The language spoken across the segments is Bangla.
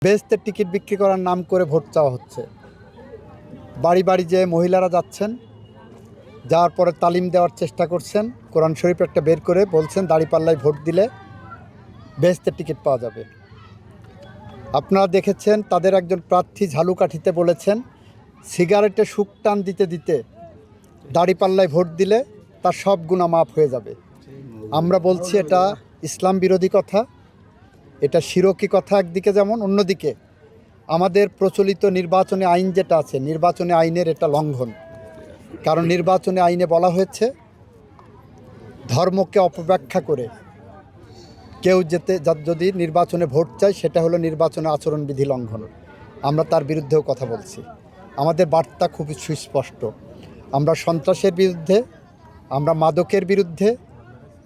বেহেশতের টিকিট বিক্রি করার নাম করে ভোট চাওয়া হচ্ছে। বাড়ি বাড়ি যে মহিলারা যাচ্ছেন, যাওয়ার পরে তালিম দেওয়ার চেষ্টা করছেন, কোরআন শরীফ একটা বের করে বলছেন দাঁড়িপাল্লায় ভোট দিলে বেহেশতের টিকিট পাওয়া যাবে। আপনারা দেখেছেন তাদের একজন প্রার্থী ঝালুকাঠিতে বলেছেন সিগারেটে শুক টান দিতে দিতে দাঁড়িপাল্লায় ভোট দিলে তার সব গুনাহ মাফ হয়ে যাবে। আমরা বলছি এটা ইসলাম বিরোধী কথা, এটা শিরকি কথা একদিকে, যেমন অন্যদিকে আমাদের প্রচলিত নির্বাচনী আইন যেটা আছে, নির্বাচনী আইনের এটা লঙ্ঘন। কারণ নির্বাচনী আইনে বলা হয়েছে ধর্মকে অপব্যাখ্যা করে কেউ যদি নির্বাচনে ভোট চায় সেটা হলো নির্বাচনে আচরণবিধি লঙ্ঘন। আমরা তার বিরুদ্ধেও কথা বলছি। আমাদের বার্তা খুবই সুস্পষ্ট। আমরা সন্ত্রাসের বিরুদ্ধে, আমরা মাদকের বিরুদ্ধে,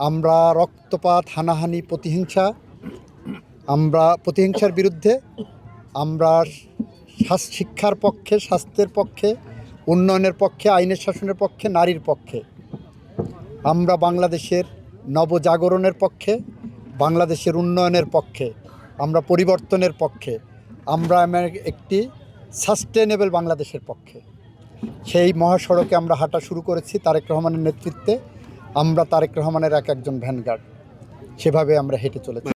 আমরা রক্তপাত, হানাহানি, প্রতিহিংসার বিরুদ্ধে, আমরা শিক্ষার পক্ষে, স্বাস্থ্যের পক্ষে, উন্নয়নের পক্ষে, আইনের শাসনের পক্ষে, নারীর পক্ষে। আমরা বাংলাদেশের নবজাগরণের পক্ষে, বাংলাদেশের উন্নয়নের পক্ষে, আমরা পরিবর্তনের পক্ষে, আমরা একটি সাস্টেনেবল বাংলাদেশের পক্ষে। সেই মহাসড়কে আমরা হাঁটা শুরু করেছি তারেক রহমানের নেতৃত্বে। আমরা তারেক রহমানের একজন ভ্যানগার্ড, সেভাবে আমরা হেঁটে চলেছি।